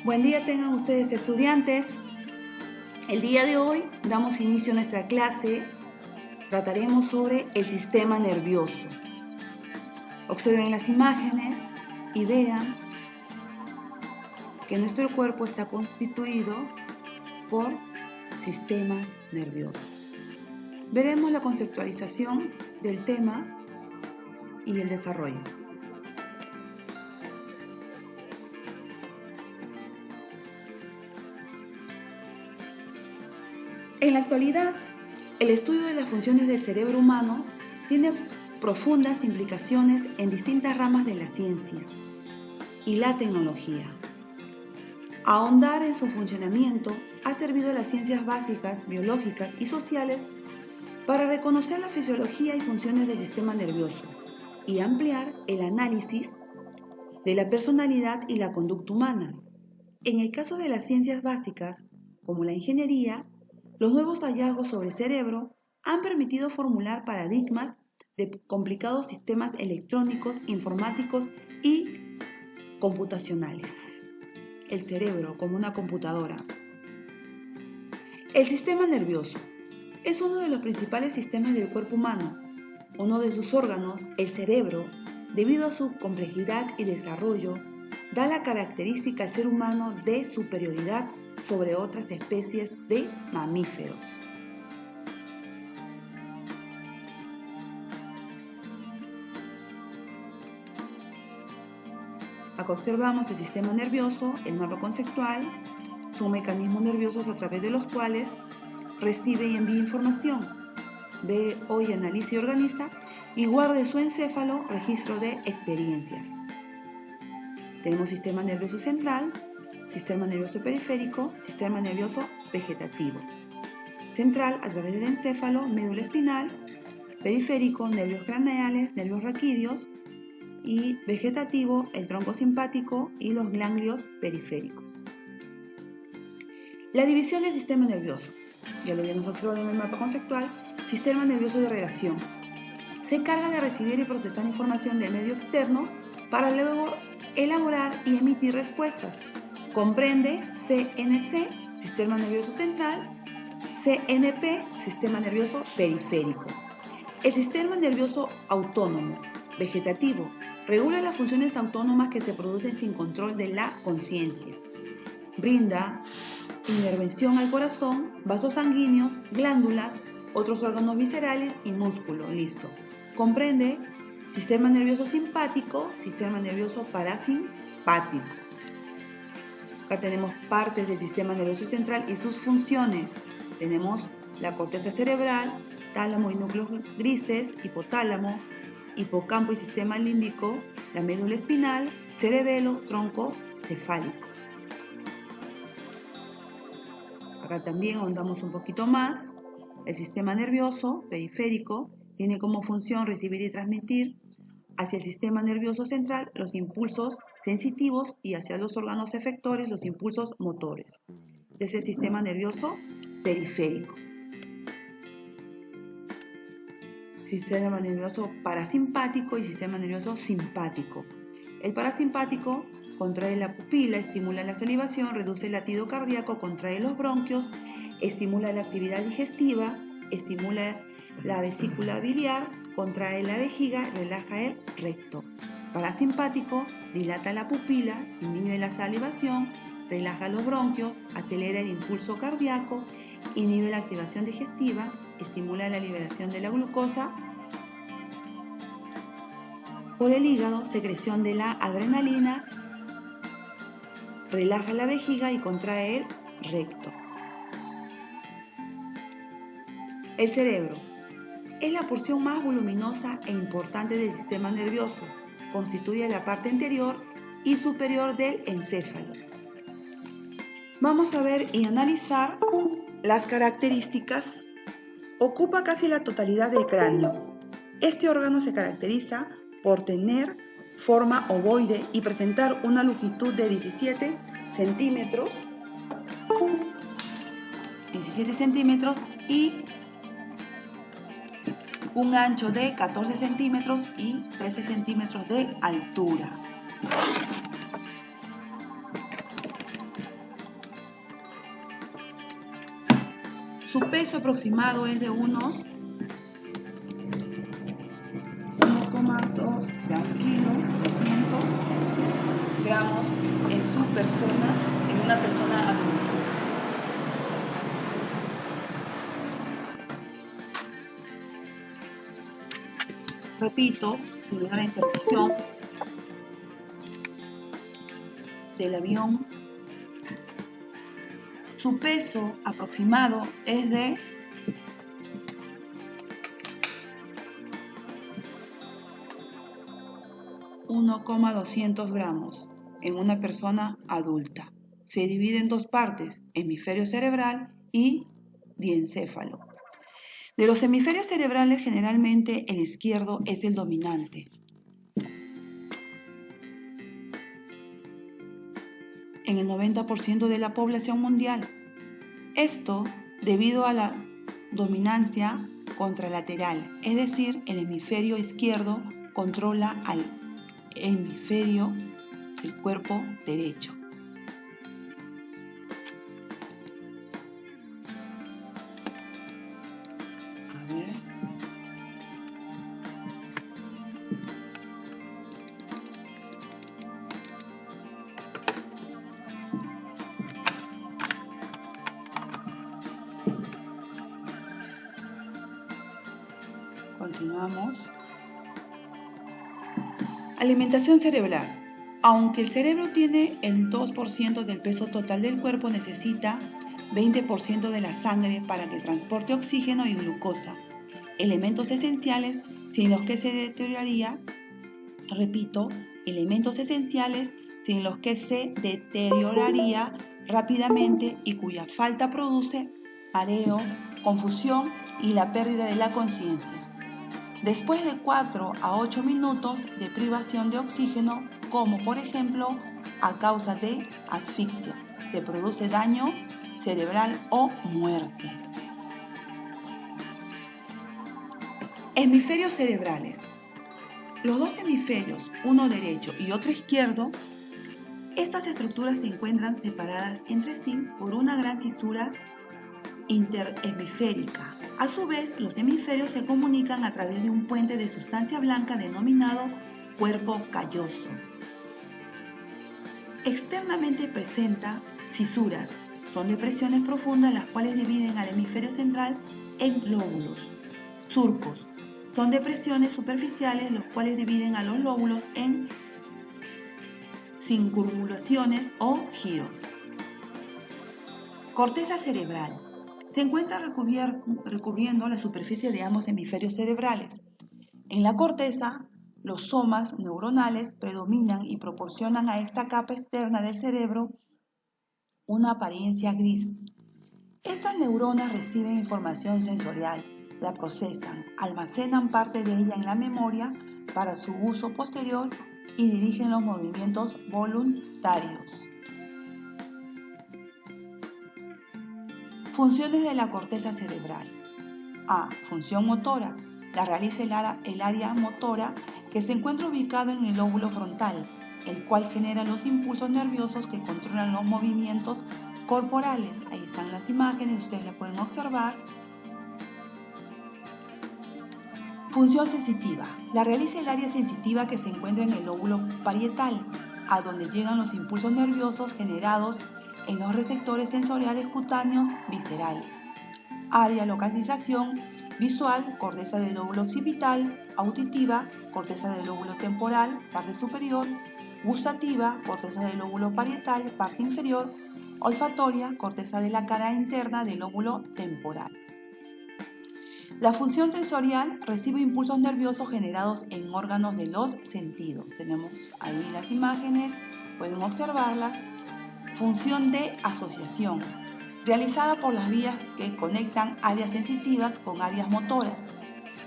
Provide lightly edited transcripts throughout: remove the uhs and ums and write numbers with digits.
Buen día tengan ustedes, estudiantes. El día de hoy damos inicio a nuestra clase. Trataremos sobre el sistema nervioso. Observen las imágenes y vean que nuestro cuerpo está constituido por sistemas nerviosos. Veremos la conceptualización del tema y el desarrollo. En la actualidad, el estudio de las funciones del cerebro humano tiene profundas implicaciones en distintas ramas de la ciencia y la tecnología. Ahondar en su funcionamiento ha servido a las ciencias básicas, biológicas y sociales para reconocer la fisiología y funciones del sistema nervioso y ampliar el análisis de la personalidad y la conducta humana. En el caso de las ciencias básicas, como la ingeniería, los nuevos hallazgos sobre el cerebro han permitido formular paradigmas de complicados sistemas electrónicos, informáticos y computacionales. El cerebro como una computadora. El sistema nervioso es uno de los principales sistemas del cuerpo humano. Uno de sus órganos, el cerebro, debido a su complejidad y desarrollo, da la característica al ser humano de superioridad sobre otras especies de mamíferos. Acá observamos el sistema nervioso, el mapa conceptual, son mecanismos nerviosos a través de los cuales recibe y envía información, ve, oye, analiza y organiza y guarda en su encéfalo registro de experiencias. Tenemos sistema nervioso central, sistema nervioso periférico, sistema nervioso vegetativo. Central a través del encéfalo, médula espinal, periférico, nervios craneales, nervios raquídeos y vegetativo, el tronco simpático y los ganglios periféricos. La división del sistema nervioso, ya lo habíamos observado en el mapa conceptual, sistema nervioso de relación. Se encarga de recibir y procesar información del medio externo para luego elaborar y emitir respuestas. Comprende CNC, sistema nervioso central, CNP, sistema nervioso periférico. El sistema nervioso autónomo, vegetativo, regula las funciones autónomas que se producen sin control de la conciencia. Brinda intervención al corazón, vasos sanguíneos, glándulas, otros órganos viscerales y músculo liso. Comprende sistema nervioso simpático, sistema nervioso parasimpático. Acá tenemos partes del sistema nervioso central y sus funciones. Tenemos la corteza cerebral, tálamo y núcleos grises, hipotálamo, hipocampo y sistema límbico, la médula espinal, cerebelo, tronco cefálico. Acá también ahondamos un poquito más. El sistema nervioso periférico tiene como función recibir y transmitir hacia el sistema nervioso central los impulsos sensitivos y hacia los órganos efectores los impulsos motores. Este es el sistema nervioso periférico. Sistema nervioso parasimpático y sistema nervioso simpático. El parasimpático contrae la pupila, estimula la salivación, reduce el latido cardíaco, contrae los bronquios, estimula la actividad digestiva, estimula la vesícula biliar, contrae la vejiga, relaja el recto. Parasimpático dilata la pupila, inhibe la salivación, relaja los bronquios, acelera el impulso cardíaco, inhibe la activación digestiva, estimula la liberación de la glucosa por el hígado, secreción de la adrenalina, relaja la vejiga y contrae el recto. El cerebro es la porción más voluminosa e importante del sistema nervioso. Constituye la parte anterior y superior del encéfalo. Vamos a ver y analizar las características. Ocupa casi la totalidad del cráneo. Este órgano se caracteriza por tener forma ovoide y presentar una longitud de 17 centímetros y un ancho de 14 centímetros y 13 centímetros de altura. peso aproximado es de unos 1,2, o sea, 1 kilo, 200 gramos en una persona adulta. Repito, primera interrupción del avión. Su peso aproximado es de 1,200 gramos en una persona adulta. Se divide en dos partes, hemisferio cerebral y diencéfalo. De los hemisferios cerebrales, generalmente el izquierdo es el dominante. En el 90% de la población mundial. Esto debido a la dominancia contralateral, es decir, el hemisferio izquierdo controla al hemisferio del cuerpo derecho. A ver. Continuamos. Alimentación cerebral. Aunque el cerebro tiene el 2% del peso total del cuerpo, necesita 20% de la sangre para que transporte oxígeno y glucosa, elementos esenciales sin los que se deterioraría, elementos esenciales sin los que se deterioraría rápidamente y cuya falta produce mareo, confusión y la pérdida de la conciencia. Después de 4 a 8 minutos de privación de oxígeno, como por ejemplo a causa de asfixia, se produce daño cerebral o muerte. Hemisferios cerebrales. Los dos hemisferios, uno derecho y otro izquierdo, estas estructuras se encuentran separadas entre sí por una gran cisura interhemisférica. A su vez, los hemisferios se comunican a través de un puente de sustancia blanca denominado cuerpo calloso. Externamente presenta cisuras. Son depresiones profundas las cuales dividen al hemisferio central en lóbulos. Surcos. Son depresiones superficiales los cuales dividen a los lóbulos en circunvalaciones o giros. Corteza cerebral. Se encuentra recubriendo la superficie de ambos hemisferios cerebrales. En la corteza, los somas neuronales predominan y proporcionan a esta capa externa del cerebro una apariencia gris. Estas neuronas reciben información sensorial, la procesan, almacenan parte de ella en la memoria para su uso posterior y dirigen los movimientos voluntarios. Funciones de la corteza cerebral. A. Función motora. La realiza el área motora que se encuentra ubicado en el lóbulo frontal, el cual genera los impulsos nerviosos que controlan los movimientos corporales. Ahí están las imágenes, ustedes las pueden observar. Función sensitiva. La realiza el área sensitiva que se encuentra en el lóbulo parietal, a donde llegan los impulsos nerviosos generados en los receptores sensoriales cutáneos viscerales. Área localización visual, corteza del lóbulo occipital, auditiva, corteza del lóbulo temporal, parte superior, gustativa, corteza del lóbulo parietal, parte inferior, olfatoria, corteza de la cara interna del lóbulo temporal. La función sensorial recibe impulsos nerviosos generados en órganos de los sentidos. Tenemos ahí las imágenes, pueden observarlas. Función de asociación, realizada por las vías que conectan áreas sensitivas con áreas motoras.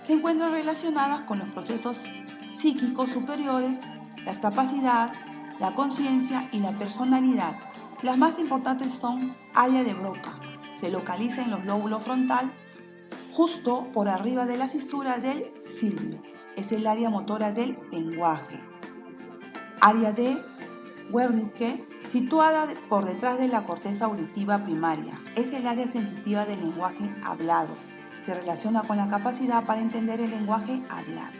Se encuentran relacionadas con los procesos psíquicos superiores, la capacidad, la conciencia y la personalidad. Las más importantes son área de Broca. Se localiza en los lóbulos frontal, justo por arriba de la cisura del cilium. Es el área motora del lenguaje. Área de Wernicke Situada por detrás de la corteza auditiva primaria, es el área sensitiva del lenguaje hablado. Se relaciona con la capacidad para entender el lenguaje hablado.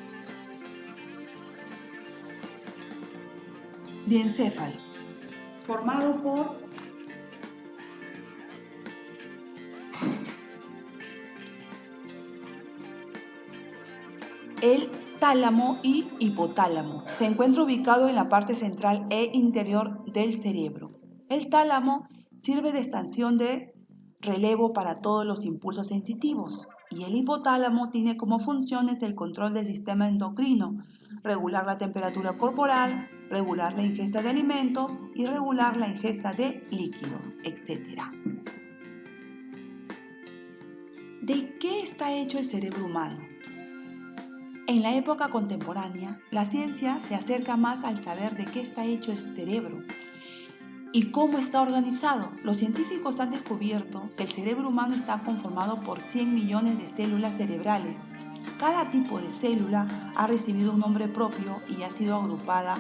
Diencéfalo, formado por el tálamo y hipotálamo. Se encuentra ubicado en la parte central e interior del cerebro. El tálamo sirve de estación de relevo para todos los impulsos sensitivos y el hipotálamo tiene como funciones el control del sistema endocrino, regular la temperatura corporal, regular la ingesta de alimentos y regular la ingesta de líquidos, etc. ¿De qué está hecho el cerebro humano? En la época contemporánea, la ciencia se acerca más al saber de qué está hecho el cerebro y cómo está organizado. Los científicos han descubierto que el cerebro humano está conformado por 100 millones de células cerebrales. Cada tipo de célula ha recibido un nombre propio y ha sido agrupada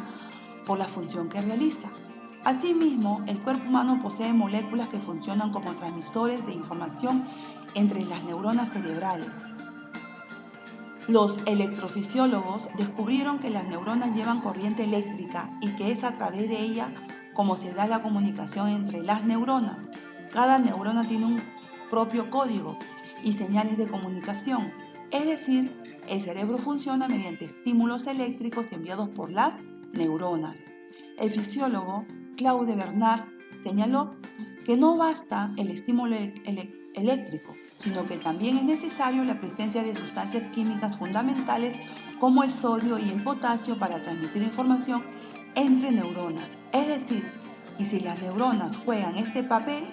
por la función que realiza. Asimismo, el cuerpo humano posee moléculas que funcionan como transmisores de información entre las neuronas cerebrales. Los electrofisiólogos descubrieron que las neuronas llevan corriente eléctrica y que es a través de ella como se da la comunicación entre las neuronas. Cada neurona tiene un propio código y señales de comunicación, es decir, el cerebro funciona mediante estímulos eléctricos enviados por las neuronas. El fisiólogo Claude Bernard señaló que no basta el estímulo eléctrico, sino que también es necesario la presencia de sustancias químicas fundamentales como el sodio y el potasio para transmitir información entre neuronas. Es decir, y si las neuronas juegan este papel,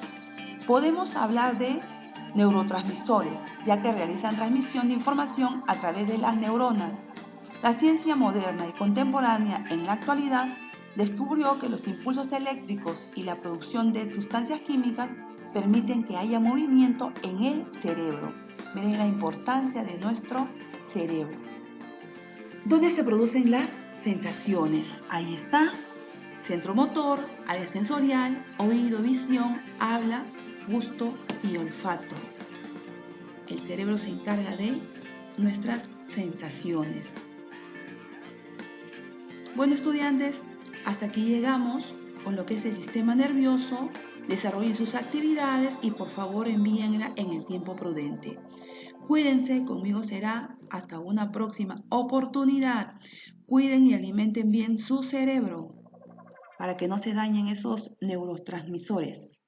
podemos hablar de neurotransmisores, ya que realizan transmisión de información a través de las neuronas. La ciencia moderna y contemporánea en la actualidad descubrió que los impulsos eléctricos y la producción de sustancias químicas permiten que haya movimiento en el cerebro. Miren la importancia de nuestro cerebro. ¿Dónde se producen las sensaciones? Ahí está. Centro motor, área sensorial, oído, visión, habla, gusto y olfato. El cerebro se encarga de nuestras sensaciones. Bueno, estudiantes, hasta aquí llegamos con lo que es el sistema nervioso. Desarrollen sus actividades y por favor envíenla en el tiempo prudente. Cuídense, conmigo será hasta una próxima oportunidad. Cuiden y alimenten bien su cerebro para que no se dañen esos neurotransmisores.